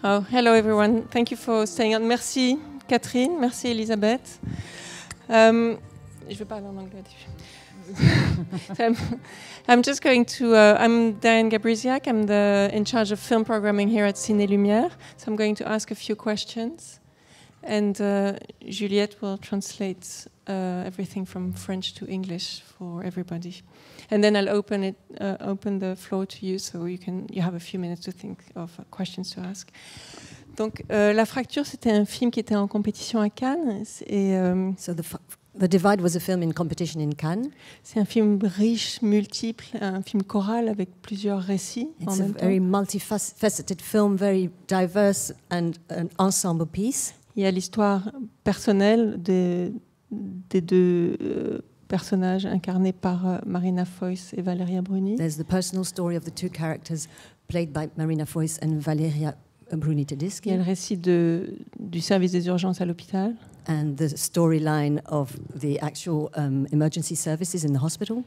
Oh, hello everyone. Thank you for staying on. Merci Catherine, merci Elisabeth. Je vais parler en anglais. I'm just going to. I'm Diane Gabrisiak. I'm in charge of film programming here at Ciné Lumière. So I'm going to ask a few questions, and Juliette will translate everything from French to English for everybody. And then I'll open the floor to you, so you have a few minutes to think of questions to ask. Donc, La Fracture, c'était un film qui était en compétition à Cannes. Et, so The Divide was a film in competition in Cannes. C'est un film riche, multiple, un film choral avec plusieurs récits en même temps. It's a very multifaceted film, very diverse and an ensemble piece. Il y a l'histoire personnelle des deux personnages incarnés par Marina Foïs et Valeria Bruni. There's the personal story of the two characters played by Marina Foïs and Valeria Bruni-Tedeschi. Il y a le récit du service des urgences à l'hôpital. And the storyline of the actual emergency services in the hospital.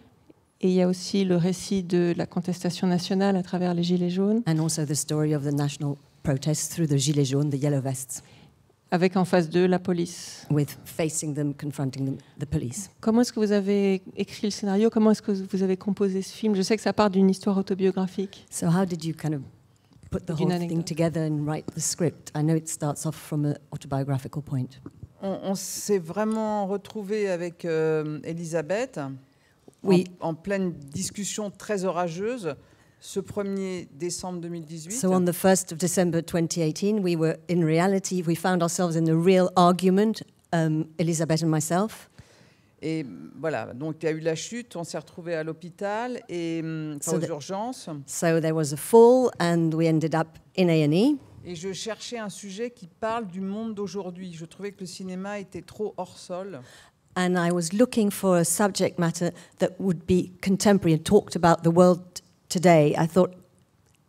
Et il y a aussi le récit de la contestation nationale à travers les Gilets jaunes. And also the story of the national protests through the Gilets jaunes, the yellow vests. Avec en face d'eux la police. With facing them, confronting them, the police. Comment est-ce que vous avez écrit le scénario? Comment est-ce que vous avez composé ce film? Je sais que ça part d'une histoire autobiographique. So how did you kind of put the whole thing together and write the script? I know it starts off from an autobiographical point. On s'est vraiment retrouvé avec Elisabeth en pleine discussion très orageuse ce 1er décembre 2018. So on the 1st of December 2018, we found ourselves in a real argument, Elisabeth and myself. Et voilà, donc il y a eu la chute, on s'est retrouvés à l'hôpital et aux urgences. So there was a fall and we ended up in A&E. Et je cherchais un sujet qui parle du monde d'aujourd'hui. Je trouvais que le cinéma était trop hors sol. And I was looking for a subject matter that would be contemporary and talked about the world today. I thought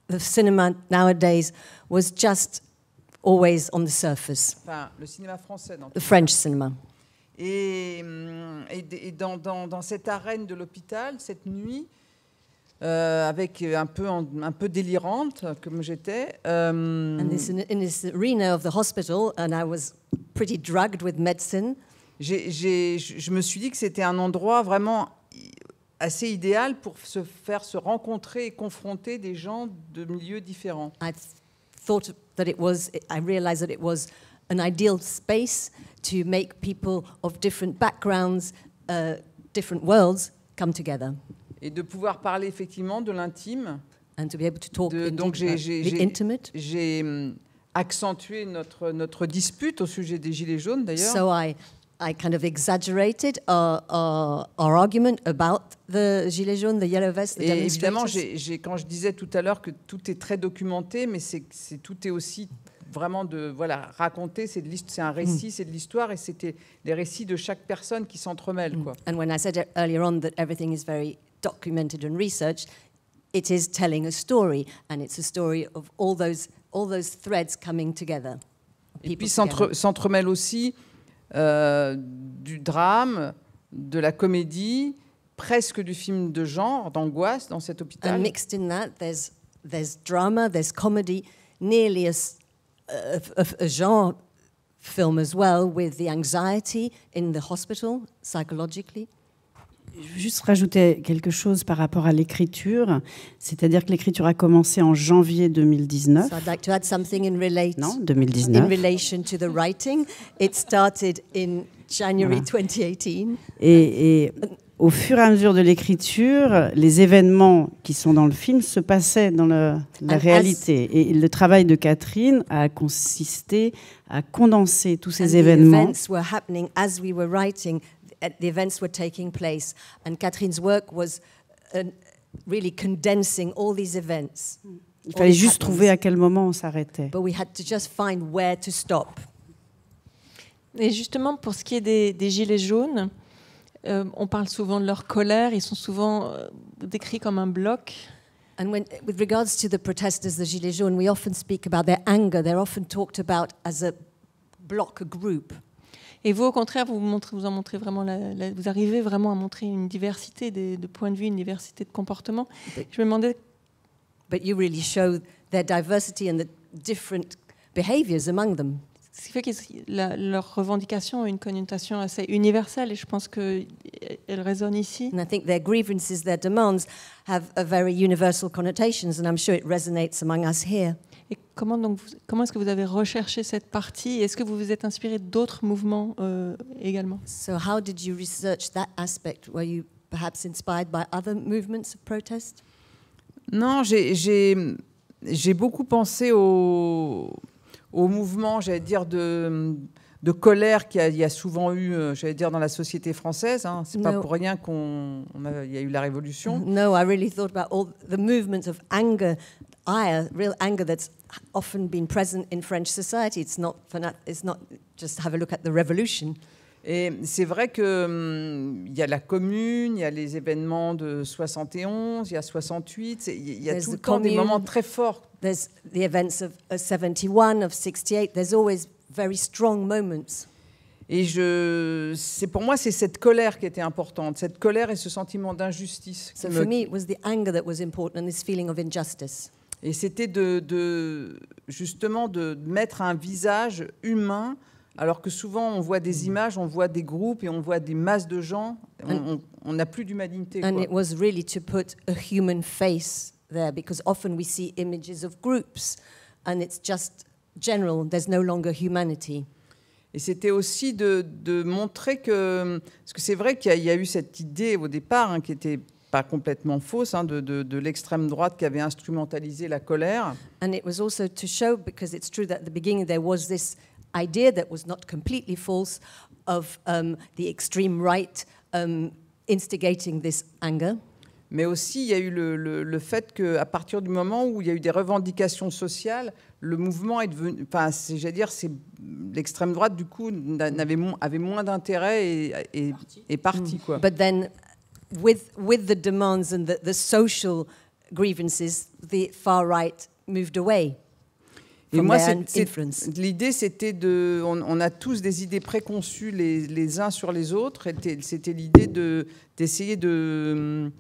the cinema nowadays was just always on the surface. Enfin, le cinéma français. The French cinema. Et dans cette arène de l'hôpital, cette nuit, avec un peu délirante comme j'étais. And in this arena of the hospital, and I was pretty drugged with medicine. Je me suis dit que c'était un endroit vraiment assez idéal pour se rencontrer et confronter des gens de milieux différents. I realized that it was an ideal space to make people of different backgrounds, different worlds come together. Et de pouvoir parler effectivement de l'intime. And to be able to talk donc intimate. J'ai accentué notre dispute au sujet des Gilets jaunes d'ailleurs. So I kind of exaggerated our argument about the Gilets jaunes, the yellow vests, the demonstrators. Et évidemment, quand je disais tout à l'heure que tout est très documenté, mais tout est aussi vraiment raconté, c'est un récit, c'est de l'histoire, et c'était les récits de chaque personne qui s'entremêlent. And when I said earlier on that everything is very documented and researched, it is telling a story, and it's a story of all those threads coming together. Et puis s'entremêlent aussi du drame, de la comédie, presque du film de genre, d'angoisse dans cet hôpital. And mixed in that, there's drama, there's comedy, nearly a genre film as well, with the anxiety in the hospital, psychologically. Je veux juste rajouter quelque chose par rapport à l'écriture, c'est-à-dire que l'écriture a commencé en janvier 2019. So I'd like to add something Non, 2019. In relation to the writing, it started in January 2018. Et au fur et à mesure de l'écriture, les événements qui sont dans le film se passaient dans la réalité. Et le travail de Catherine a consisté à condenser tous ces événements. The events were happening as we were writing. The events were taking place, and Catherine's work was really condensing all these events. Il fallait juste trouver à quel moment on s'arrêtait. But we had to just find where to stop. Et justement, pour ce qui est des Gilets jaunes, on parle souvent de leur colère. Ils sont souvent décrits comme un bloc. And with regards to the protesters, the Gilets jaunes, we often speak about their anger. They're often talked about as a block, a group. Et vous, au contraire, vous arrivez vraiment à montrer une diversité de points de vue, une diversité de comportements. Je me demandais. But you really show their diversity and the different behaviors among them. Ce qui fait que leurs revendications ont une connotation assez universelle et je pense qu'elles résonnent ici. And I think their grievances, their demands have a very universal connotations, and I'm sure it resonates among us here. Et comment est-ce que vous avez recherché cette partie? Est-ce que vous vous êtes inspiré d'autres mouvements également? So how did you research that aspect? Were you perhaps inspired by other movements of protest? Non, j'ai beaucoup pensé au mouvement, j'allais dire, de colère qu'il y a souvent eu, j'allais dire, dans la société française. Hein. C'est pas pour rien qu'il y a eu la Révolution. No, I really thought about all the movements of anger, ire, real anger that's often been present in French society. It's not just have a look at the Revolution. Et c'est vrai qu'il y a la Commune, il y a les événements de 71, il y a 68, il y a tout le temps des moments très forts. There's the events of 71, of 68. There's always very strong moments. Et pour moi, c'est cette colère qui était importante, cette colère et ce sentiment d'injustice. So for me, it was the anger that was important and this feeling of injustice. Et c'était justement de mettre un visage humain. Alors que souvent, on voit des images, on voit des groupes et on voit des masses de gens. On n'a plus d'humanité. And it was really to put a human face there, because often we see images of groups and it's just general, there's no longer humanity. Et c'était aussi de montrer que... Parce que c'est vrai qu'il y a eu cette idée au départ, hein, qui n'était pas complètement fausse, hein, de l'extrême droite qui avait instrumentalisé la colère. And it was also to show, because it's true that at the beginning there was this idea that was not completely false of the extreme right instigating this anger. Mais aussi, il y a eu le fait qu'à partir du moment où il y a eu des revendications sociales, le mouvement est devenu... Enfin, j'allais dire, l'extrême droite, du coup, avait moins d'intérêt et est partie, quoi. But then, with the demands and the social grievances, the far right moved away. Et moi, l'idée, c'était on a tous des idées préconçues les uns sur les autres. C'était l'idée d'essayer de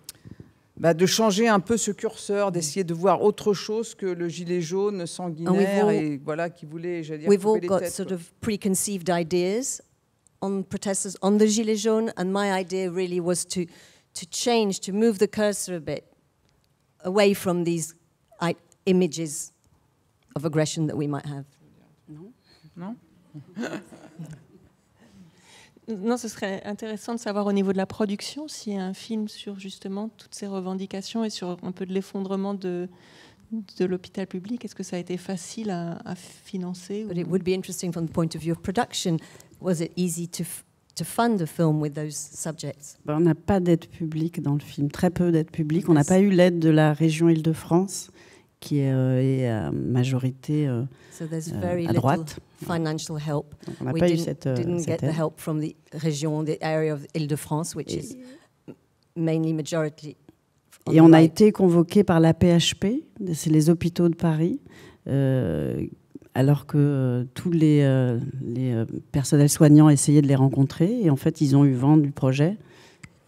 changer un peu ce curseur, d'essayer de voir autre chose que le gilet jaune sanguinaire et voilà, qui voulait, j'allais dire, we've all couper les got têtes, sort quoi. of preconceived ideas on protesters, on the gilet jaune, and my idea really was to change, to move the cursor a bit away from these images of aggression that we might have. Non. Non, ce serait intéressant de savoir au niveau de la production s'il y a un film sur justement toutes ces revendications et sur un peu de l'effondrement de l'hôpital public. Est-ce que ça a été facile à financer? But it would be interesting from the point of view of production. Was it easy to fund a film with those subjects? On n'a pas d'aide publique dans le film, très peu d'aide publique. On n'a pas eu l'aide de la région Île-de-France, qui est à majorité à droite. Financial help. Donc on n'a pas eu cette didn't get aide. the help from the région, the area of Île-de-France, which is mainly majority. Et on a été convoqué par la PHP, c'est les hôpitaux de Paris, alors que tous les personnels soignants essayaient de les rencontrer. Et en fait, ils ont eu vent du projet.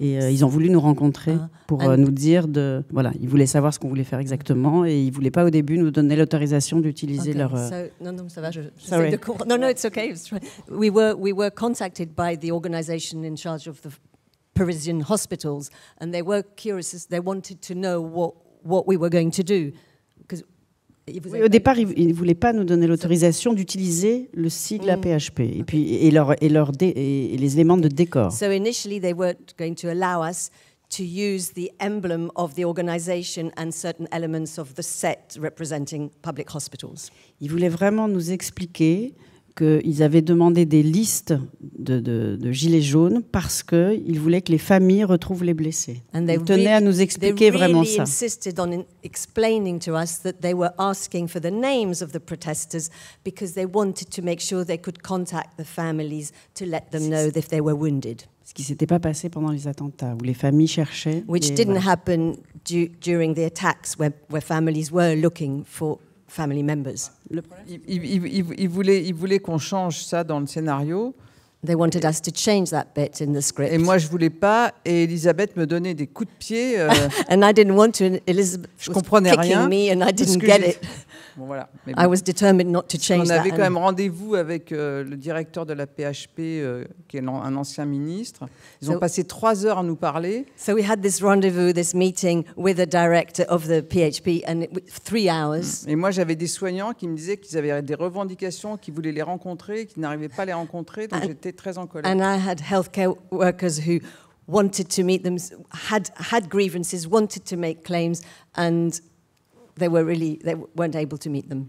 Et ils ont voulu nous rencontrer pour nous dire voilà, ils voulaient savoir ce qu'on voulait faire exactement et ils voulaient pas au début nous donner l'autorisation d'utiliser leur. Non, ça va. Sorry. No, it's okay. We were contacted by the organisation in charge of the Parisian hospitals, and they were curious. They wanted to know what we were going to do. Oui, au départ, ils ne voulaient pas nous donner l'autorisation d'utiliser le sigle APHP et puis et les éléments de décor. So initially, they weren't going to allow us to use the emblem of the organisation and certain elements of the set representing public hospitals. Ils voulaient vraiment nous expliquer qu'ils avaient demandé des listes de gilets jaunes parce qu'ils voulaient que les familles retrouvent les blessés. Ils tenaient à nous expliquer vraiment ça. They really insisted on explaining to us that they were asking for the names of the protesters because they wanted to make sure they could contact the families to let them know if they were wounded. Ce qui ne s'était pas passé pendant les attentats, où les familles cherchaient. Which didn't happen during the attacks where families were looking for family members. Ils voulaient qu'on change ça dans le scénario. They wanted us to change that bit in the script. Et moi, je voulais pas. Et Elisabeth me donnait des coups de pied. And I didn't want to. Elizabeth je comprenais was rien. Me and I didn't get it. Bon, voilà. Mais I was determined not to change on that. avait quand même rendez-vous avec le directeur de la PHP, qui est un ancien ministre. Ils ont passé 3 heures à nous parler. So we had this rendezvous, this meeting with the director of the PHP, and 3 hours. Et moi, j'avais des soignants qui me disaient qu'ils avaient des revendications, qu'ils voulaient les rencontrer, qu'ils n'arrivaient pas à les rencontrer, donc j'étais très en colère. And I had healthcare workers who wanted to meet them, had grievances, wanted to make claims, and they weren't able to meet them.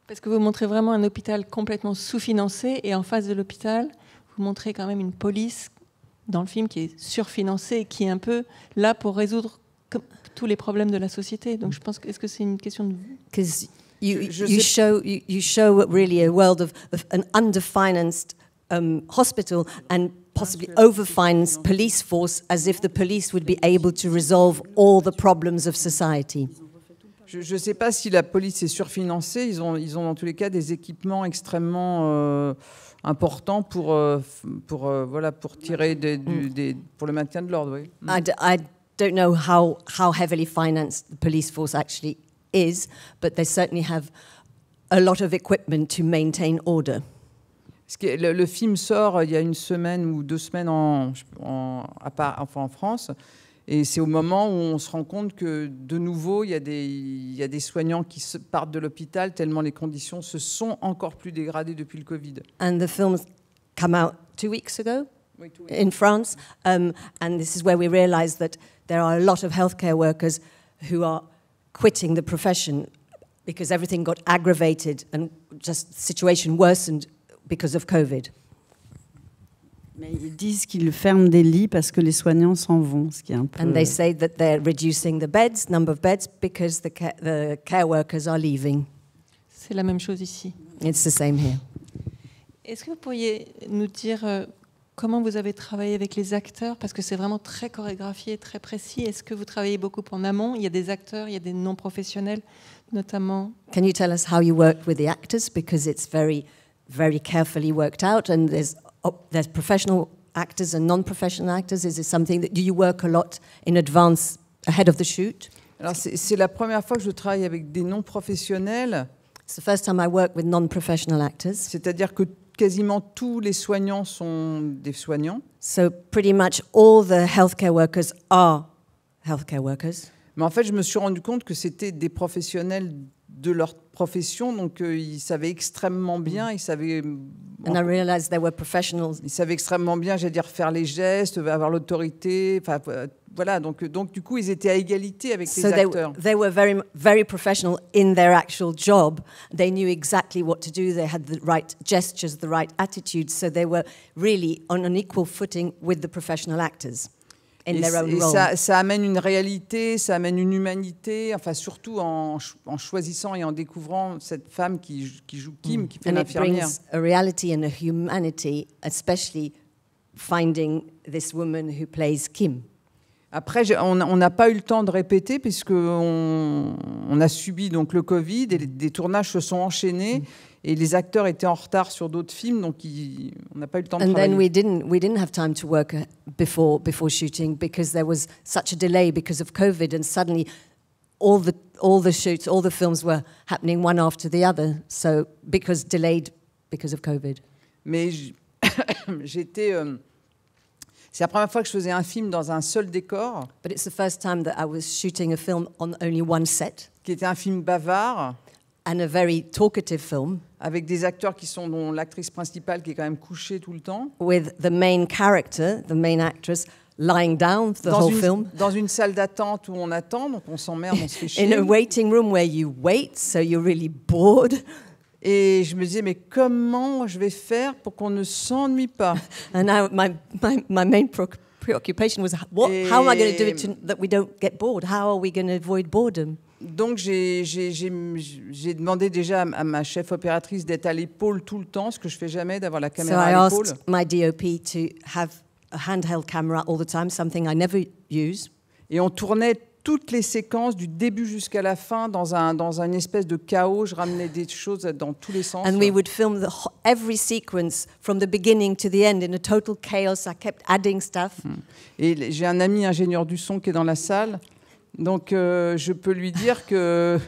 Parce que vous montrez vraiment un hôpital complètement sous-financé, et en face de l'hôpital, vous montrez quand même une police dans le film qui est surfinancée et qui est un peu là pour résoudre tous les problèmes de la société. Donc je pense que, est-ce que c'est une question de... Because you show really a world of an underfinanced hospital and possibly overfinanced police force, as if the police would be able to resolve all the problems of society. Je ne sais pas si la police est surfinancée. Ils ont dans tous les cas des équipements extrêmement importants pour tirer pour le maintien de l'ordre. Oui. I don't know how heavily financed the police force actually is, but they certainly have a lot of equipment to maintain order. Le film sort il y a 1 semaine ou 2 semaines en France, et c'est au moment où on se rend compte que de nouveau il y a des soignants qui partent de l'hôpital tellement les conditions se sont encore plus dégradées depuis le Covid. And the films come out 2 weeks ago in France, and this is where we realize that there are a lot of healthcare workers who are quitting the profession because everything got aggravated and just the situation worsened because of COVID. Mais ils disent qu'ils ferment des lits parce que les soignants s'en vont, ce qui est un peu... And they say that they're reducing the number of beds, because the care workers are leaving. C'est la même chose ici. It's the same here. Est-ce que vous pourriez nous dire comment vous avez travaillé avec les acteurs? Parce que c'est vraiment très chorégraphié, très précis. Est-ce que vous travaillez beaucoup en amont? Il y a des acteurs, il y a des non-professionnels, notamment. Can you tell us how you worked with the actors? Because it's very, very carefully worked out, and there's professional actors and non-professional actors. Is it something that do you work a lot in advance, ahead of the shoot? Alors c'est la première fois que je travaille avec des non-professionnels. It's the first time I work with non-professional actors. C'est-à-dire que quasiment tous les soignants sont des soignants. So pretty much all the healthcare workers are healthcare workers. Mais en fait, je me suis rendu compte que c'était des professionnels de leur profession, donc ils savaient extrêmement bien, ils savaient extrêmement bien, j'allais dire, faire les gestes, avoir l'autorité, enfin voilà, donc du coup ils étaient à égalité avec les acteurs. They were very, very professional in their actual job. They knew exactly what to do. They had the right gestures, the right attitudes, so they were really on an equal footing with the professional actors. Et ça amène une réalité, ça amène une humanité, enfin surtout en choisissant et en découvrant cette femme qui joue Kim, qui fait l'infirmière. And it brings a reality and a humanity, especially finding this woman who plays Kim. Après, on n'a pas eu le temps de répéter puisqu'on a subi donc le Covid et des tournages se sont enchaînés. Et les acteurs étaient en retard sur d'autres films, donc on n'a pas eu le temps de travailler. And then we didn't have time to work before shooting because there was such a delay because of COVID, and suddenly all the shoots, all the films were happening one after the other. So delayed because of COVID. Mais c'est la première fois que je faisais un film dans un seul décor. But it's the first time that I was shooting a film on only one set. Qui était un film bavard. And a very talkative film. Avec des acteurs dont l'actrice principale qui est quand même couchée tout le temps. With the main character, the main actress, lying down the whole film. Dans une salle d'attente où on attend, donc on s'emmerde, on se fait chier. In a waiting room where you wait, so you're really bored. Et je me disais, mais comment je vais faire pour qu'on ne s'ennuie pas? And now my main preoccupation was, how am I going to do it that we don't get bored? How are we going to avoid boredom? Donc j'ai demandé déjà à ma chef opératrice d'être à l'épaule tout le temps, ce que je fais jamais, d'avoir la caméra à l'épaule. So I asked my DOP to have a handheld camera all the time, something I never use. Et on tournait toutes les séquences du début jusqu'à la fin dans une espèce de chaos. Je ramenais des choses dans tous les sens. And we would film every sequence from the beginning to the end in a total chaos. I kept adding stuff. Et j'ai un ami ingénieur du son qui est dans la salle. Donc, je peux lui dire que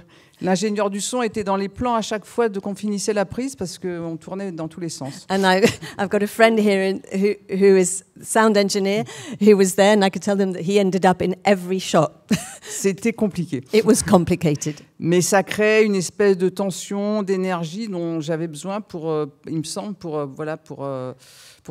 l'ingénieur du son était dans les plans à chaque fois qu'on finissait la prise parce qu'on tournait dans tous les sens. And I've got a friend here who is sound engineer who was there, and I could tell them that he ended up in every shot. C'était compliqué. It was complicated. Mais ça créait une espèce de tension, d'énergie dont j'avais besoin pour, il me semble, pour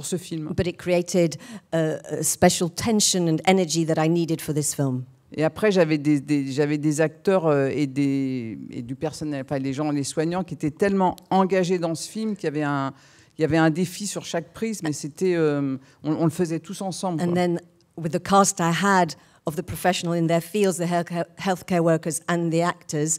ce film. But it created a special tension and energy that I needed for this film. Et après, j'avais des acteurs et du personnel, enfin les soignants qui étaient tellement engagés dans ce film qu'il y avait un défi sur chaque prise, mais c'était, on le faisait tous ensemble. And then with the cast I had of the professional in their fields, the healthcare workers and the actors,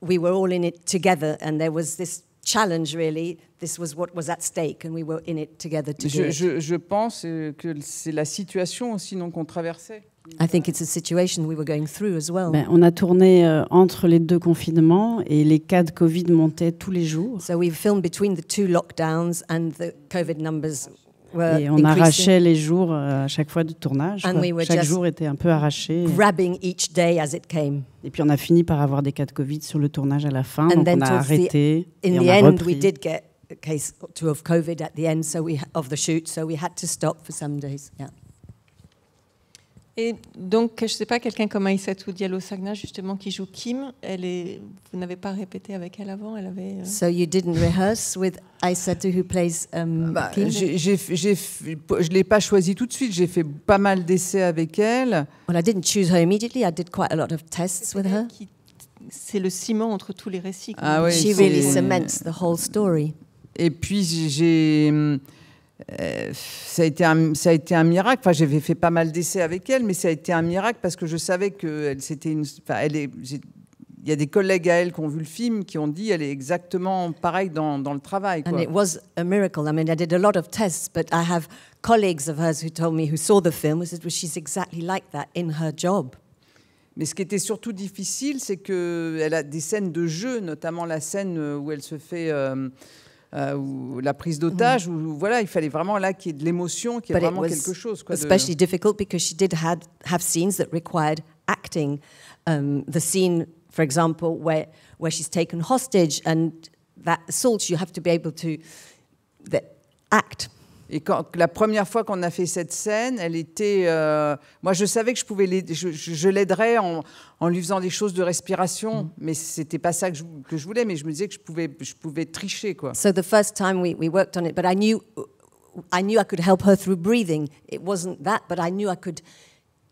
we were all in it together, and there was this challenge really. This was what was at stake, and we were in it together to do it. Je pense que c'est la situation aussi qu'on traversait. I think it's a situation we were going through as well. On a tourné entre les 2 confinements et les cas de Covid montaient tous les jours. So we filmed between the 2 lockdowns and the COVID numbers were et on increasing. arrachait les jours à chaque fois de tournage. Chaque jour était un peu arraché. Grabbing each day as it came. Et puis on a fini par avoir des cas de Covid sur le tournage à la fin, And donc then on a arrêté in et the on a end, repris. we did get a case or 2 of COVID at the end, of the shoot, so we had to stop for some days. Yeah. Et donc, je ne sais pas, quelqu'un comme Aïssatou Diallo Sagna, justement, qui joue Kim, vous n'avez pas répété avec elle avant, elle avait... So you didn't rehearse with Aïssatou who plays Kim? Je l'ai pas choisie tout de suite. J'ai fait pas mal d'essais avec elle. Well, I didn't choose her immediately. I did quite a lot of tests with her. C'est le ciment entre tous les récits. Ah oui, She really cements the whole story. Et puis ça a été un miracle. Enfin, j'avais fait pas mal d'essais avec elle, mais ça a été un miracle parce que je savais que il y a des collègues à elle qui ont vu le film qui ont dit elle est exactement pareille dans le travail. Quoi. And it was a miracle. I mean, I did a lot of tests, but I have colleagues of hers who told me, who saw the film, who said, well, she's exactly like that in her job. Mais ce qui était surtout difficile, c'est qu'elle a des scènes de jeu, notamment la scène où elle se fait... ou la prise d'otage, où voilà, il fallait vraiment là qu'il y ait de l'émotion, qu'il y ait vraiment quelque chose. Quoi, especially difficult because she did have scenes that required acting. The scene, for example, where she's taken hostage and that assault, you have to be able to act. Et quand la première fois qu'on a fait cette scène, elle était... moi, je savais que je l'aiderais en lui faisant des choses de respiration, mais c'était pas ça que je voulais, mais je me disais que je pouvais tricher, quoi. So the first time we worked on it, but I knew I could help her through breathing. It wasn't that, but I knew I could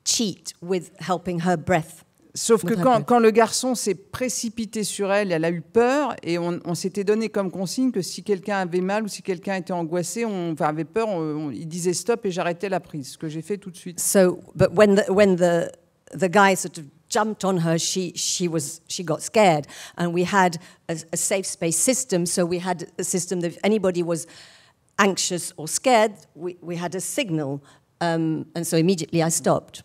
cheat with helping her breath. Sauf que quand le garçon s'est précipité sur elle, elle a eu peur et on s'était donné comme consigne que si quelqu'un avait mal ou si quelqu'un était angoissé, avait peur, il disait stop et j'arrêtais la prise, ce que j'ai fait tout de suite. So, but when the guy sort of jumped on her, she got scared, and we had a safe space system. So we had a system that if anybody was anxious or scared, we had a signal, and so immediately I stopped.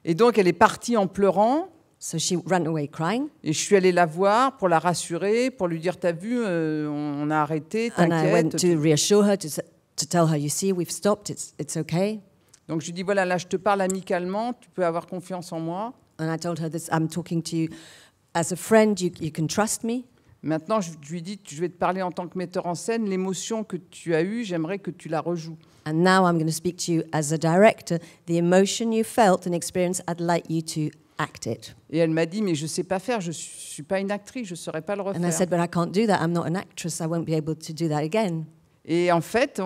Et donc elle est partie en pleurant. So she ran away crying. Et je suis allée la voir pour la rassurer, pour lui dire, t'as vu, on a arrêté, t'inquiète. And I went to reassure her, to tell her, you see, we've stopped, it's okay. Donc je lui dis, voilà, là je te parle amicalement, tu peux avoir confiance en moi. And I told her this, I'm talking to you as a friend, you can trust me. Maintenant, je lui dis, je vais te parler en tant que metteur en scène, l'émotion que tu as eue, j'aimerais que tu la rejoues. And now I'm going to speak to you as a director. The emotion you felt and experienced, I'd like you to act it. Et elle m'a dit, mais je sais pas faire, je suis pas une actrice, je saurais pas le refaire. And I said, but I can't do that. I'm not an actress. I won't be able to do that again. Et en fait,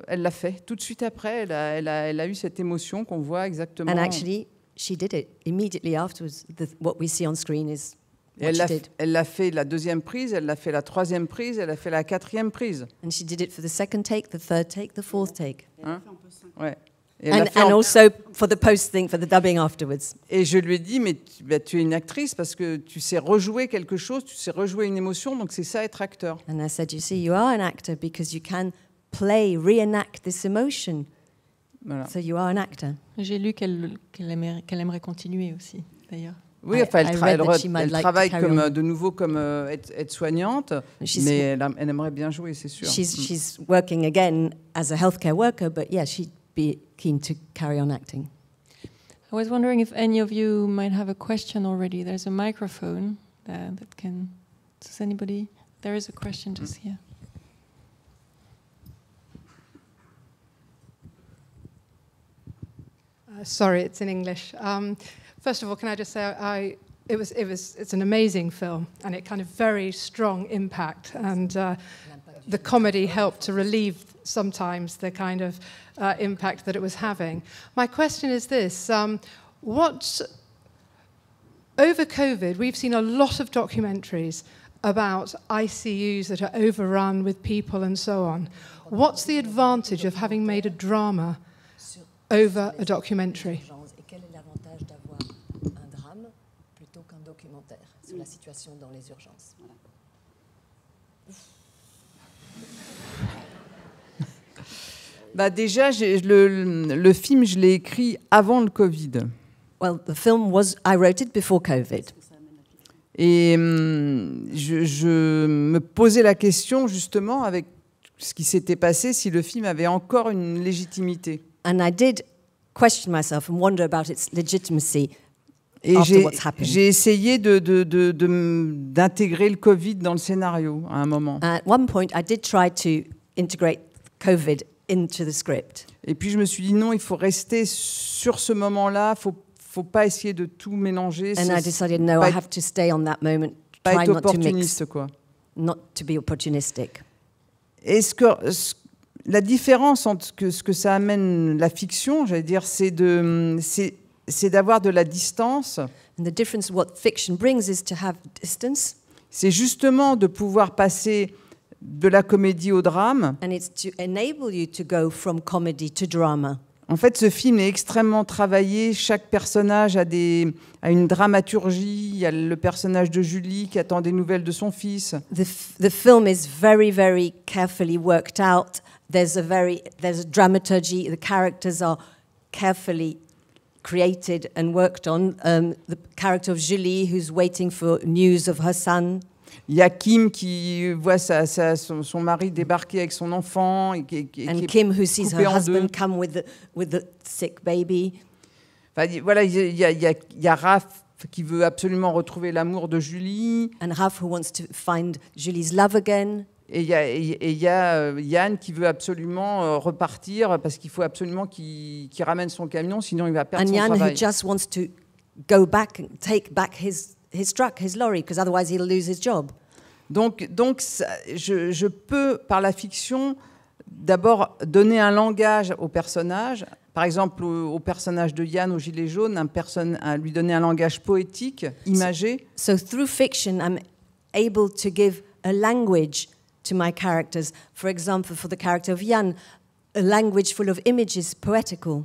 elle l'a fait. Tout de suite après, elle a eu cette émotion qu'on voit exactement. And actually, she did it immediately afterwards. What we see on screen is what she did. Elle l'a fait la deuxième prise, elle l'a fait la troisième prise, elle a fait la quatrième prise. And she did it for the second take, the third take, the fourth take. Hein? Ouais. And also for the post-thing, for the dubbing afterwards. Et je lui ai dit, mais tu es une actrice parce que tu sais rejouer quelque chose, tu sais rejouer une émotion, donc c'est ça être acteur. And I said, you see, you are an actor because you can reenact this emotion. Voilà. So you are an actor. J'ai lu qu'elle aimerait continuer aussi, d'ailleurs. Oui, enfin, elle travaille de nouveau comme aide-soignante, mais elle aimerait bien jouer, c'est sûr. She's working again as a healthcare worker, but yeah, she'd be keen to carry on acting. I was wondering if any of you might have a question already. There's a microphone that can... Does anybody... There is a question just here. Sorry, it's in English. First of all, can I just say it's an amazing film, and it kind of very strong impact, and the comedy helped to relieve sometimes the kind of impact that it was having. My question is this: over COVID, we've seen a lot of documentaries about ICUs that are overrun with people and so on. What's the advantage of having made a drama over a documentary? Et quel est l'avantage d'avoir un drame plutôt qu'un documentaire sur la situation dans les urgences? Bah déjà, le film, je l'ai écrit avant le Covid. Well, the film I wrote it before COVID. Et je me posais la question justement avec ce qui s'était passé, si le film avait encore une légitimité. And I did question myself and wonder about its legitimacy Et after what's happened. j'ai essayé d'intégrer le Covid dans le scénario à un moment. At one point, I did try to integrate COVID into the script. Et puis je me suis dit non, il faut rester sur ce moment-là, faut pas essayer de tout mélanger. And I decided no, I have to stay on that moment, pas try être not to mix, opportuniste, quoi. not to be opportunistic. Est-ce que la différence entre ce que ça amène la fiction, j'allais dire, c'est d'avoir de la distance. And the difference what fiction brings is to have distance. C'est justement de pouvoir passer de la comédie au drame. And it's to enable you to go from comedy to drama. En fait, ce film est extrêmement travaillé. Chaque personnage a une dramaturgie. Il y a le personnage de Julie qui attend des nouvelles de son fils. The film is very, very carefully worked out. There's a dramaturgy. The characters are carefully created and worked on. The character of Julie, who's waiting for news of her son. Il y a Kim qui voit son mari débarquer avec son enfant. Et and Kim, who sees her husband come with the sick baby. Enfin, voilà, il y a Raph qui veut absolument retrouver l'amour de Julie. And Raph, who wants to find Julie's love again. Et il y a Yann qui veut absolument repartir parce qu'il faut absolument qu'il ramène son camion, sinon il va perdre son travail. And Yann, who just wants to go back and take back his truck, his lorry, because otherwise he'll lose his job. Donc je peux, par la fiction, d'abord donner un langage au personnage. Par exemple, au personnage de Yann, au gilet jaune, lui donner un langage poétique, imagé. So through fiction, I'm able to give a language to my characters. For example, for the character of Yann, a language full of images, poetical.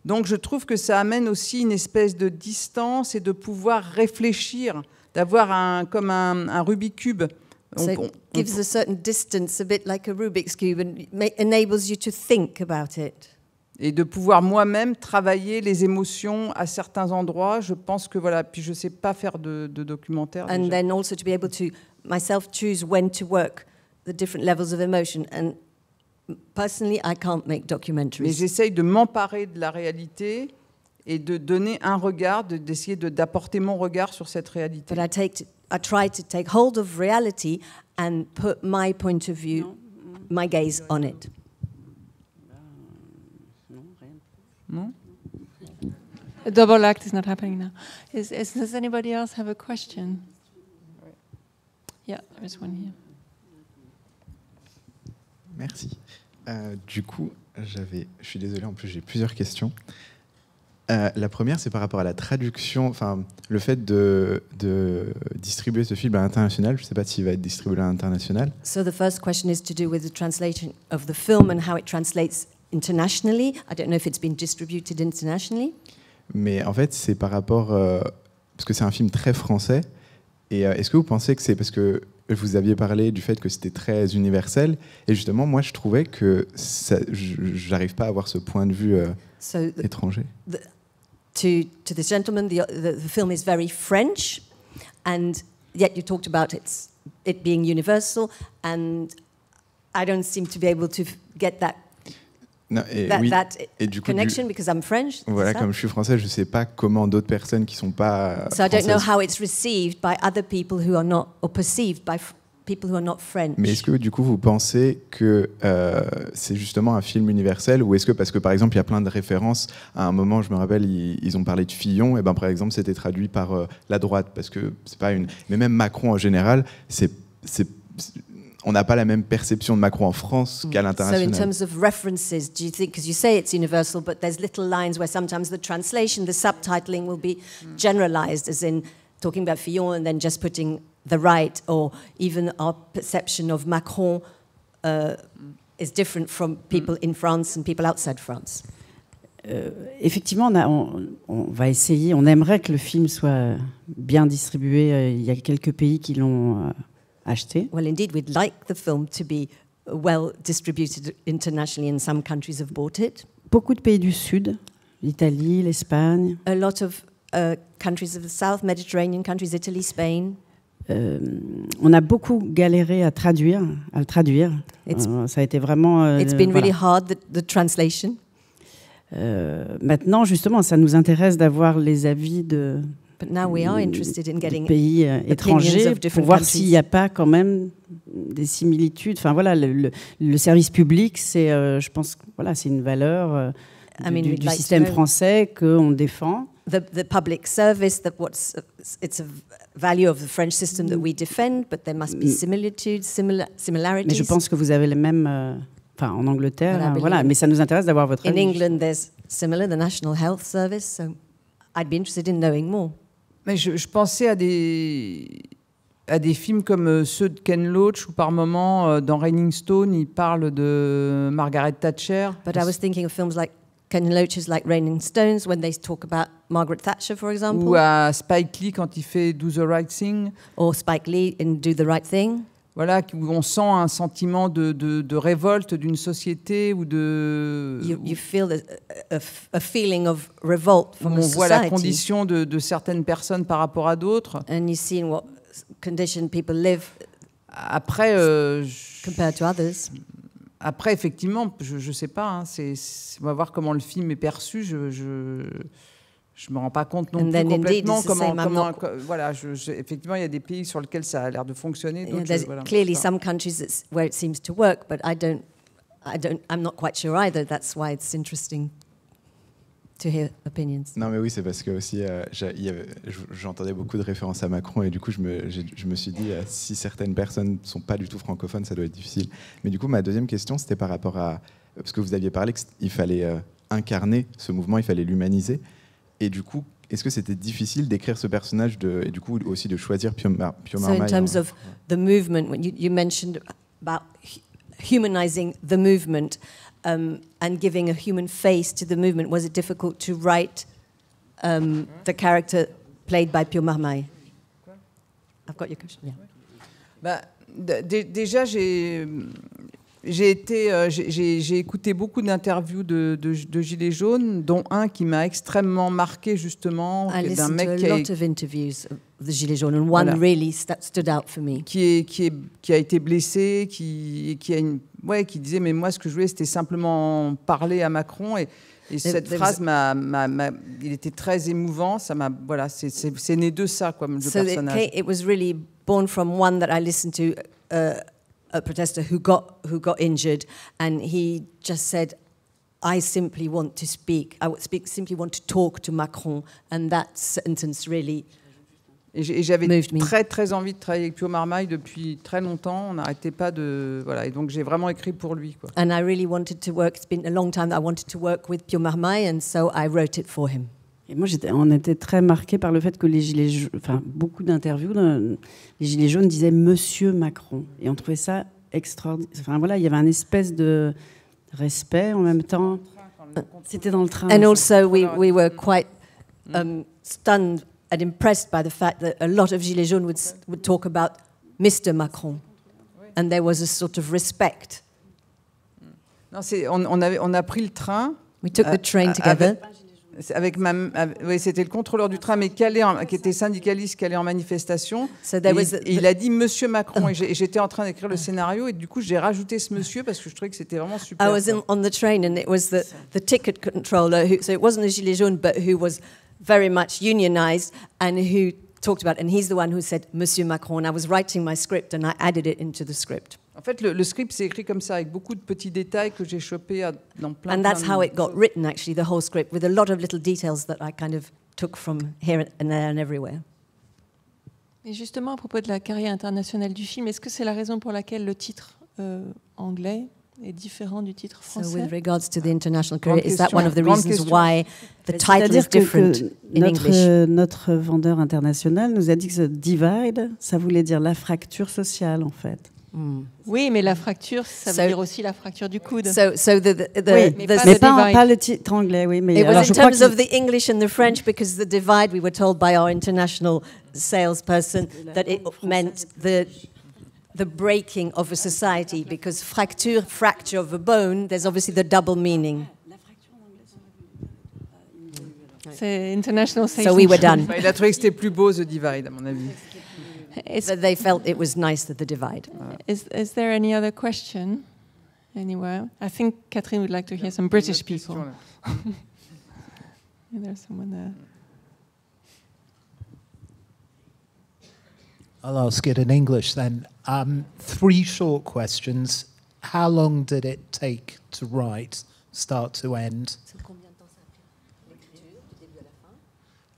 Donc je trouve que ça amène aussi une espèce de distance et de pouvoir réfléchir, d'avoir comme un Rubik's Cube. So it gives a certain distance, a bit like a Rubik's Cube, and enables you to think about it. Et de pouvoir moi-même travailler les émotions à certains endroits. Je pense que voilà, puis je ne sais pas faire de documentaire. And déjà. then also to be able to myself choose when to work the different levels of emotion. And personally, I can't make documentaries. Mais j'essaye de m'emparer de la réalité et de donner un regard, d'essayer d'apporter mon regard sur cette réalité. But I try to take hold of reality and put my point of view, my gaze on it. Non? A double act is not happening now. Does anybody else have a question? Yeah, there's one here. Merci. Du coup, je suis désolé, en plus j'ai plusieurs questions. La première, c'est par rapport à la traduction, enfin le fait de distribuer ce film à l'international. Je ne sais pas s'il va être distribué à l'international. So the first question is to do with the translation of the film and how it translates internationally. I don't know if it's been distributed internationally. Mais en fait, c'est par rapport parce que c'est un film très français. Et est-ce que vous pensez que c'est parce que vous aviez parlé du fait que c'était très universel, et justement, moi, je trouvais que j'arrive pas à avoir ce point de vue étranger. To this gentleman, the film is very French, and yet you talked about it being universal, and I don't seem to be able to get that Non, et du coup, connection because I'm French. Voilà, comme je suis français, je ne sais pas comment d'autres personnes qui ne sont pas So I don't know how it's received by other people who are not, or perceived by people who are not French. Mais est-ce que du coup vous pensez que c'est justement un film universel, ou est-ce que, parce que par exemple il y a plein de références, à un moment je me rappelle ils ont parlé de Fillon, et ben par exemple c'était traduit par la droite, parce que c'est pas une, mais même Macron en général, on n'a pas la même perception de Macron en France qu'à l'international. So in terms of references, do you think, because you say it's universal, but there's little lines where sometimes the translation, the subtitling will be generalized, as in talking about Fillon and then just putting the right, or even our perception of Macron is different from people in France and people outside France. Effectivement, on va essayer, on aimerait que le film soit bien distribué. Il y a quelques pays qui l'ont acheté. Well, indeed, we'd like the film to be well distributed internationally, and some countries have bought it. Beaucoup de pays du Sud, l'Italie, l'Espagne. A lot of countries of the South, Mediterranean countries, Italy, Spain. On a beaucoup galéré à le traduire. Ça a été vraiment. It's been really hard, the translation. Maintenant, justement, ça nous intéresse d'avoir les avis de pays étrangers pour voir s'il n'y a pas quand même des similitudes. Enfin voilà, le service public, c'est, je pense, voilà, c'est une valeur du système français qu'on défend. The public service, it's a value of the French system that we defend, but there must be similarities. Mais je pense que vous avez les mêmes, enfin en Angleterre, voilà. Mais ça nous intéresse d'avoir votre avis. In England, there's similar, the National Health Service. So I'd be interested in knowing more. Mais je pensais à des films comme ceux de Ken Loach, où par moment, dans Raining Stone, il parle de Margaret Thatcher. But I was thinking of films like Ken Loach's, like Raining Stones, when they talk about Margaret Thatcher, for example. Ou à Spike Lee quand il fait Do the Right Thing. Or Spike Lee in Do the Right Thing. Voilà, où on sent un sentiment de révolte d'une société ou de... You feel a feeling of revolt from a society. On voit la condition de certaines personnes par rapport à d'autres. And you see in what condition people live. Après, compared to others. Après, effectivement, je sais pas. Hein, on va voir comment le film est perçu. Je me rends pas compte non plus complètement comment voilà, effectivement, il y a des pays sur lesquels ça a l'air de fonctionner. There's clearly some countries where it seems to work, but I'm not quite sure either. That's why it's interesting to hear opinions. Non, mais oui, c'est parce que aussi j'entendais beaucoup de références à Macron, et du coup je me suis dit si certaines personnes ne sont pas du tout francophones, ça doit être difficile. Mais du coup, ma deuxième question, c'était par rapport à, parce que vous aviez parlé qu'il fallait incarner ce mouvement, il fallait l'humaniser. Et du coup, est-ce que c'était difficile d'écrire ce personnage et du coup aussi de choisir Pio Marmaille? So in terms of the movement, when you mentioned about humanizing the movement and giving a human face to the movement, was it difficult to write the character played by Pio Marmaille? I've got your question. Yeah. Bah, déjà, j'ai écouté beaucoup d'interviews de Gilets jaunes, dont un qui m'a extrêmement marqué justement, d'un mec qui a été blessé, qui disait mais moi ce que je voulais c'était simplement parler à Macron, et cette phrase il était très émouvant, ça m'a voilà, c'est né de ça quoi, le personnage. It was really born from one that I listened to. A protester who got injured, and he just said, "I simply want to speak. Simply want to talk to Macron," and that sentence really j'avais moved me. Très très envie de travailler avec Pio Marmaille depuis très longtemps. On n'arrêtait pas de voilà, et donc j'ai vraiment écrit pour lui quoi. And I really wanted to work. It's been a long time that I wanted to work with Pio Marmaille, and so I wrote it for him. Et moi, on était très marqués par le fait que les Gilets jaunes, enfin beaucoup d'interviews, les Gilets jaunes disaient Monsieur Macron, et on trouvait ça extraordinaire. Enfin voilà, il y avait un espèce de respect en même temps. C'était dans le train. And also, we were quite stunned and impressed by the fact that a lot of Gilets jaunes would talk about Mr. Macron, and there was a sort of respect. Non, on a pris le train. We took the train together. Oui, c'était le contrôleur du tram qui était syndicaliste, qui allait en manifestation. Et il a dit Monsieur Macron. Et j'étais en train d'écrire le scénario et du coup j'ai rajouté ce monsieur parce que je trouvais que c'était vraiment super. I was on the train and it was the ticket controller so it wasn't a gilet jaune but who was very much unionized and who talked about, and he's the one who said Monsieur Macron. And I was writing my script and I added it into the script. En fait, le script c'est écrit comme ça, avec beaucoup de petits détails que j'ai chopés dans plein. And that's how it got written, actually, the whole script, with a lot of little details that I kind of took from here and there and everywhere. Et justement, à propos de la carrière internationale du film, est-ce que c'est la raison pour laquelle le titre anglais est différent du titre français? So with regards to the international career, is that one of the reasons why the title is different in English? Notre vendeur international nous a dit que ce divide, ça voulait dire la fracture sociale, en fait. Oui, mais la fracture, ça veut dire aussi la fracture du coude. Mais pas le titre anglais, oui. Mais it was in terms of the English and the French, because the divide, we were told by our international salesperson that it meant the breaking of a society, because fracture of a bone, there's obviously the double meaning. C'est international sales. So we were done. Il a trouvé que c'était plus beau, The Divide, à mon avis. But they felt it was nice that the divide. Is there any other question anywhere? I think Catherine would like to hear some British people. There's someone there. I'll ask it in English then. 3 short questions. How long did it take to write, start to end?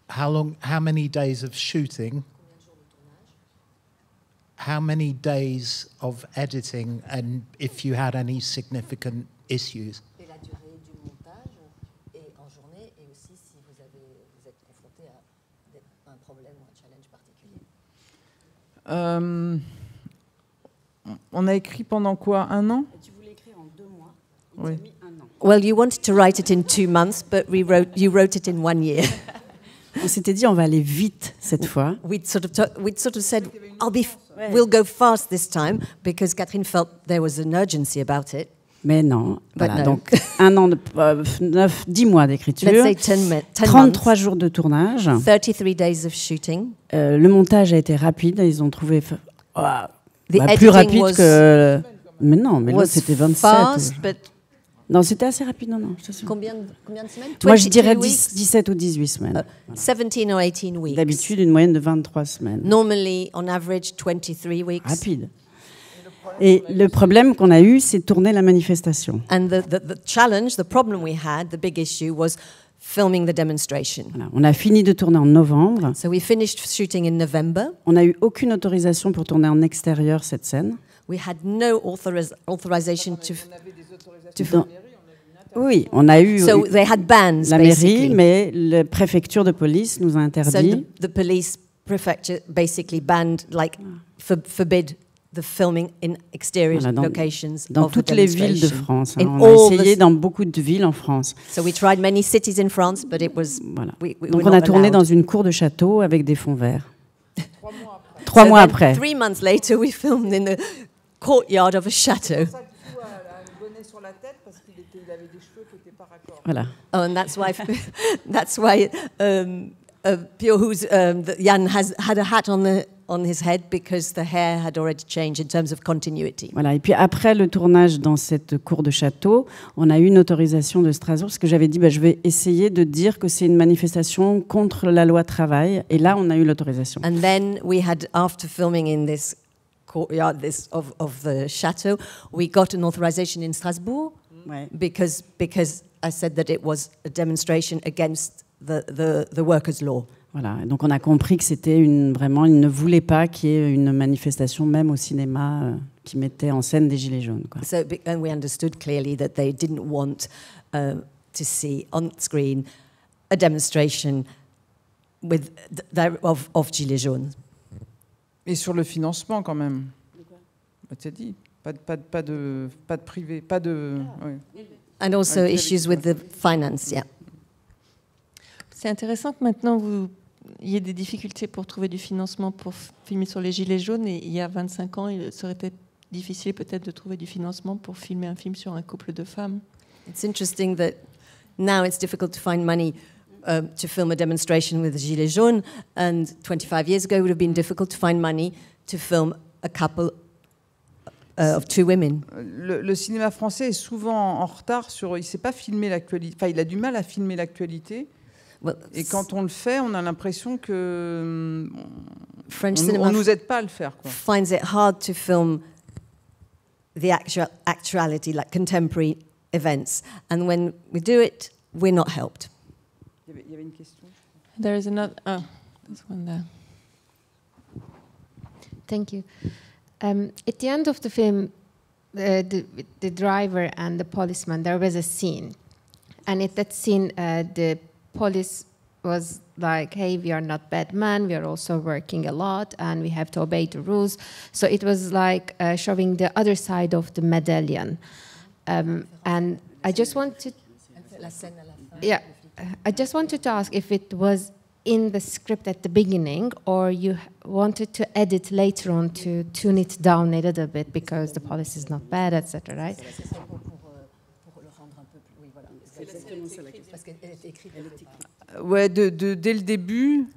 How many days of shooting? How many days of editing, and if you had any significant issues? Et la durée du montage et en journée, et aussi si vous êtes confronté à un problème ou un challenge particulier. On a écrit pendant quoi, 1 an? Tu voulais écrire en 2 mois. Oui. Mis 1 an. Well, you wanted to write it in 2 months, but you wrote it in 1 year. On s'était dit on va aller vite cette fois. We'd sort of said, we'll go fast this time, because Catherine felt there was an urgency about it. Mais non. Voilà, no. donc 1 an, 10 mois d'écriture, Let's say 10 33 jours de tournage. 33 days of shooting. Le montage a été rapide. Ils ont trouvé The plus rapide que. Mais non, mais là c'était 27. Fast, but non, c'était assez rapide. Non, je t'assure. combien de semaines? Moi, je dirais 17 ou 18 semaines. 17 or 18 weeks. D'habitude, une moyenne de 23 semaines. Normally, on average, 23 weeks. Rapide. Et le problème qu'on a eu, c'est tourner la manifestation. And the challenge, the problem we had, the big issue was filming the demonstration. Voilà. On a fini de tourner en novembre. So we finished shooting in November. On n'a eu aucune autorisation pour tourner en extérieur cette scène. We had no authorization to Oui, on a eu so they had bans, la mairie, basically. mais la préfecture de police nous a interdit. So the police prefecture basically banned, like, forbid the filming in exterior locations. Dans of toutes the les villes de demonstration. France. In On a all essayé dans beaucoup de villes en France. So we tried many cities in France, but it was. Voilà. We Donc were on a not tourné allowed. dans une cour de château avec des fonds verts. 3 So mois then, après. 3 months later, we filmed in the courtyard of a château. Voilà. Oh, and that's why Pio, Jan had a hat on his head, because the hair had already changed in terms of continuity. Voilà. Et puis après le tournage dans cette cour de château, on a eu une autorisation de Strasbourg, parce que j'avais dit je vais essayer de dire que c'est une manifestation contre la loi travail. Et là, on a eu l'autorisation. And then we had, after filming in this courtyard of the chateau, we got an authorization in Strasbourg, Ouais. because I said that it was a demonstration against the workers' law. Voilà. Et donc on a compris que c'était vraiment, ils ne voulaient pas qu'il y ait une manifestation, même au cinéma, qui mettait en scène des gilets jaunes, quoi. So, and we understood clearly that they didn't want to see on screen a demonstration with of gilets jaunes. Et sur le financement, quand même. Tu as dit, pas de privé, pas de. Oui. And also issues with the finance, yeah. C'est intéressant que maintenant il y ait des difficultés pour trouver du financement pour filmer sur les gilets jaunes, et il y a 25 ans, il serait difficile peut-être de trouver du financement pour filmer un film sur un couple de femmes. It's interesting that now it's difficult to find money to film a demonstration with the Gilets jaunes, and 25 years ago it would have been difficult to find money to film a couple of two women. Le cinéma français est souvent en retard sur. Il ne sait pas filmer l'actualité. Enfin, il a du mal à filmer l'actualité. Well, et quand on le fait, on a l'impression que French on cinema nous aide pas à le faire, quoi. finds it hard to film the actuality, like contemporary events, and when we do it, we're not helped. Il y avait une question. There is another. Oh, there's one there. Thank you. At the end of the film, the driver and the policeman, there was a scene. And at that scene, the police was like, hey, we are not bad men, we are also working a lot, and we have to obey the rules. So it was like showing the other side of the medallion. And I just wanted... Yeah, I just wanted to ask if it was in the script at the beginning, or you wanted to edit later on to tune it down a little bit because the police is not bad, etc., right? Ouais, dès le début,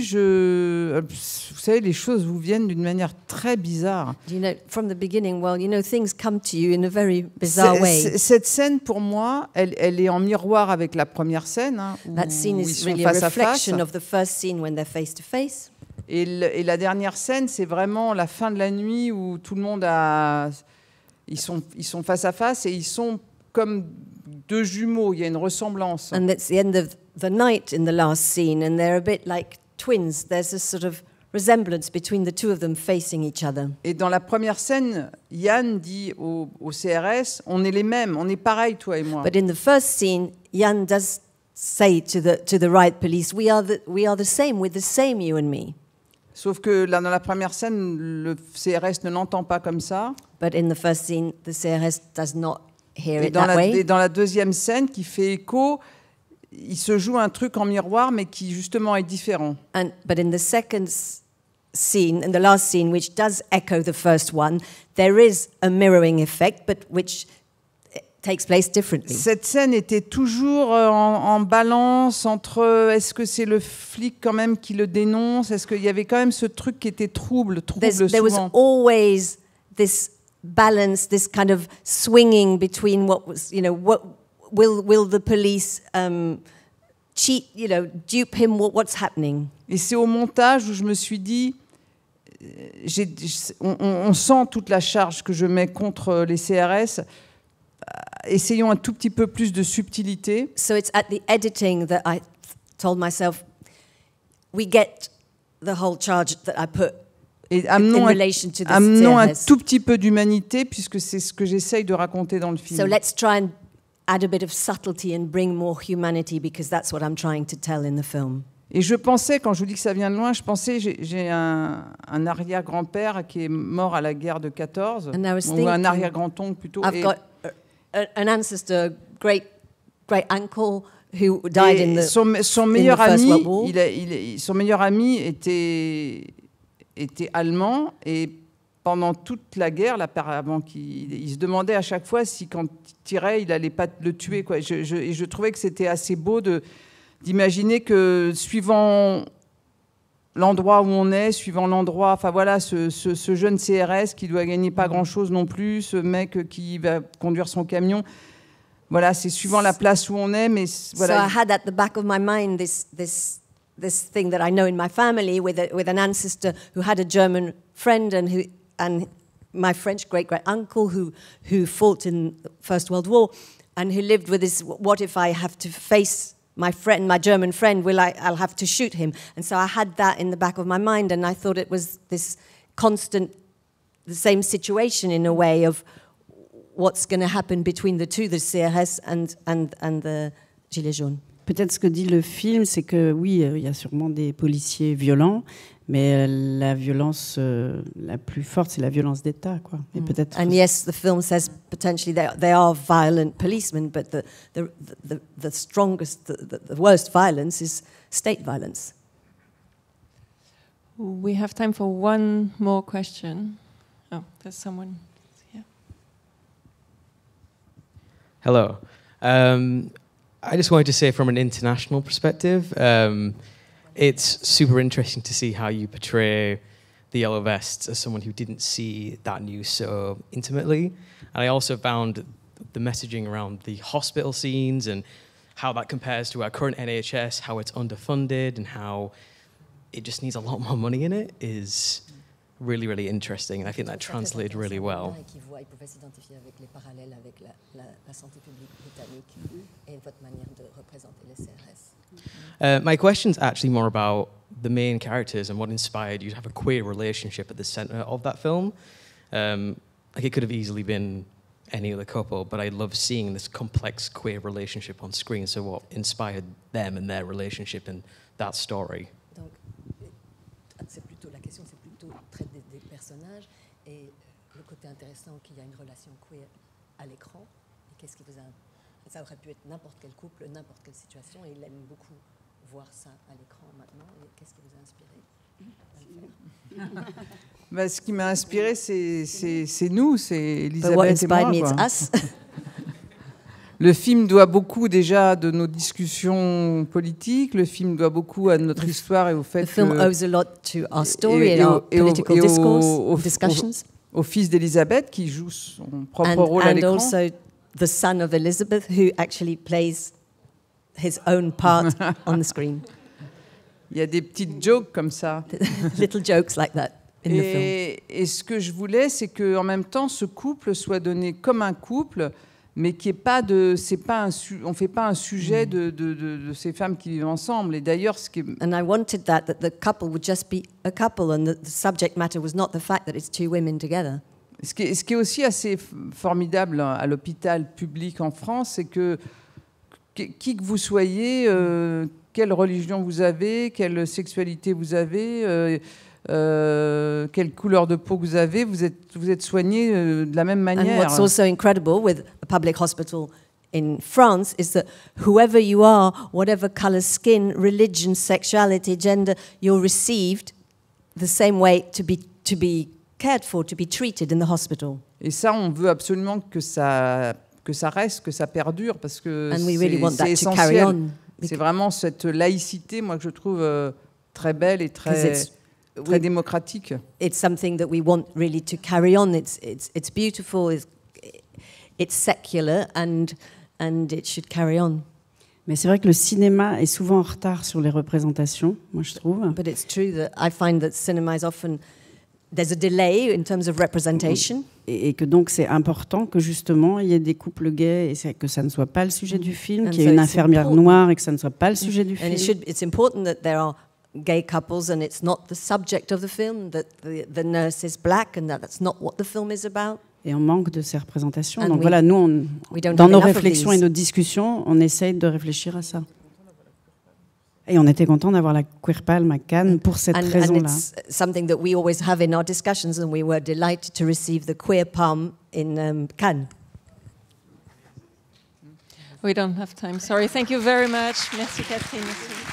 vous savez, les choses vous viennent d'une manière très bizarre. You know, from the beginning, well, you know, things come to you in a very bizarre way. Cette scène, pour moi, elle est en miroir avec la première scène, hein, That scene où ils is sont really a face à face. reflection of the first scene when they're face to face. Et la dernière scène, c'est vraiment la fin de la nuit où tout le monde ils sont face à face et ils sont comme deux jumeaux. Il y a une ressemblance. And it's the end of the night in the last scene, and they're a bit like twins. There's a sort of resemblance between the two of them facing each other. Et dans la première scène, Yann dit au CRS, on est les mêmes, on est pareils, toi et moi. But in the first scene, Jan does say to the riot police, we are the same, we're the same, you and me. Sauf que là, dans la première scène, le CRS ne l'entend pas comme ça. But in the first scene, the CRS does not hear Et it that way. dans la deuxième scène, qui fait écho, il se joue un truc en miroir, mais qui justement est différent. But in the second scene, in the last scene, which does echo the first one, there is a mirroring effect, but which takes place differently. Cette scène était toujours en balance entre est-ce que c'est le flic quand même qui le dénonce, est-ce qu'il y avait quand même ce truc qui était trouble There was souvent. always this balance, this kind of swinging between what was, you know, what will the police cheat, you know, dupe him, what's happening? Et c'est au montage où je me suis dit, on sent toute la charge que je mets contre les CRS. Essayons un tout petit peu plus de subtilité. So it's at the editing that I told myself, we get the whole charge that I put Et in relation to this amenons un CRS. tout petit peu d'humanité, puisque c'est ce que j'essaye de raconter dans le film. So let's try and add a bit of subtlety and bring more humanity, because that's what I'm trying to tell in the film. Et je pensais, quand je vous dis que ça vient de loin, je pensais, j'ai un arrière-grand-père qui est mort à la guerre de 14, ou un arrière-grand-oncle plutôt. I've got an ancestor, great uncle who died in the son meilleur First ami, World War. son meilleur ami était allemand, et pendant toute la guerre, avant il se demandait à chaque fois si quand il tirait, il n'allait pas le tuer, quoi. Et je trouvais que c'était assez beau d'imaginer que suivant l'endroit où on est, suivant l'endroit, enfin voilà, ce jeune CRS qui doit gagner pas grand-chose non plus, ce mec qui va conduire son camion, voilà, c'est suivant la place où on est, mais voilà. So I had at the back of my mind this thing that I know in my family with an ancestor who had a German friend and my French great-uncle who fought in the First World War and who lived with this, what if I have to face my German friend, I'll have to shoot him. And so I had that in the back of my mind, and I thought it was this constant, the same situation in a way of what's going to happen between the two, the CRS and the Gilets jaunes. Peut-être ce que dit le film, c'est que oui, il y a sûrement des policiers violents, mais la violence la plus forte, c'est la violence d'État, quoi. Et peut-être. And yes, the film says potentially they are violent policemen, but the strongest, the worst violence is state violence. We have time for one more question. Oh, there's someone here. Hello. I just wanted to say, from an international perspective, it's super interesting to see how you portray the Yellow Vests as someone who didn't see that news so intimately. And I also found the messaging around the hospital scenes and how that compares to our current NHS, how it's underfunded and how it just needs a lot more money in it is really, really interesting. And I think that translated really well. My question's actually more about the main characters and what inspired you to have a queer relationship at the center of that film. Like, it could have easily been any other couple, but I love seeing this complex queer relationship on screen. So what inspired them and their relationship in that story? Donc, la question c'est plutôt traite des personnages et le côté intéressant qu'il y a une relation queer à l'écran. Et qu'est-ce qui vous a... Ça aurait pu être n'importe quel couple, n'importe quelle situation, et il aime beaucoup voir ça à l'écran maintenant. Et qu'est-ce qui vous a inspiré à le faire? Bah, ce qui m'a inspiré, c'est nous, c'est Elisabeth et moi. Le film doit beaucoup déjà de nos discussions politiques. Le film doit beaucoup à notre histoire et au fait que... The film owes a lot to our story and our political discourse, discussions. Au fils d'Elisabeth qui joue son propre rôle à l'écran. And also the son of Elizabeth who actually plays his own part on the screen. Il y a des petites jokes comme ça. Little jokes like that. Et ce que je voulais, c'est qu'en même temps, ce couple soit donné comme un couple, mais qui est pas de, on fait pas un sujet de ces femmes qui vivent ensemble. Et d'ailleurs, ce qui est... And I wanted that the couple would just be a couple, and the subject matter was not the fact that it's two women together. Ce qui est aussi assez formidable à l'hôpital public en France, c'est que qui que vous soyez, quelle religion vous avez, quelle sexualité vous avez. Quelle couleur de peau vous avez, vous êtes soigné de la même manière. And what's also incredible with a public hospital in France is that whoever you are, whatever color skin, religion, sexuality, gender, you're received the same way to be cared for, to be treated in the hospital. Et ça, on veut absolument que ça reste, que ça perdure, parce que c'est essentiel. C'est vraiment cette laïcité, moi, que je trouve très belle et très démocratique. It's something that we want really to carry on. It's beautiful. It's secular and it should carry on. Mais c'est vrai que le cinéma est souvent en retard sur les représentations, moi je trouve. But it's true that I find that cinema is often there's a delay in terms of representation. Et que donc c'est important que justement il y ait des couples gays et que ça ne soit pas le sujet du film, qu'il y ait une infirmière noire et que ça ne soit pas le sujet du film. It's important that there are gay couples and it's not the subject of the film, that the nurse is black and that's not what the film is about. Et on manque de ces représentations. Donc voilà, nous, dans nos réflexions et nos discussions, on essaye de réfléchir à ça. Et on était content d'avoir la Queer Palm à Cannes pour cette raison-là. And it's something that we always have in our discussions, and we were delighted to receive the Queer Palm in Cannes. We don't have time. Sorry. Thank you very much. Merci Catherine. Merci.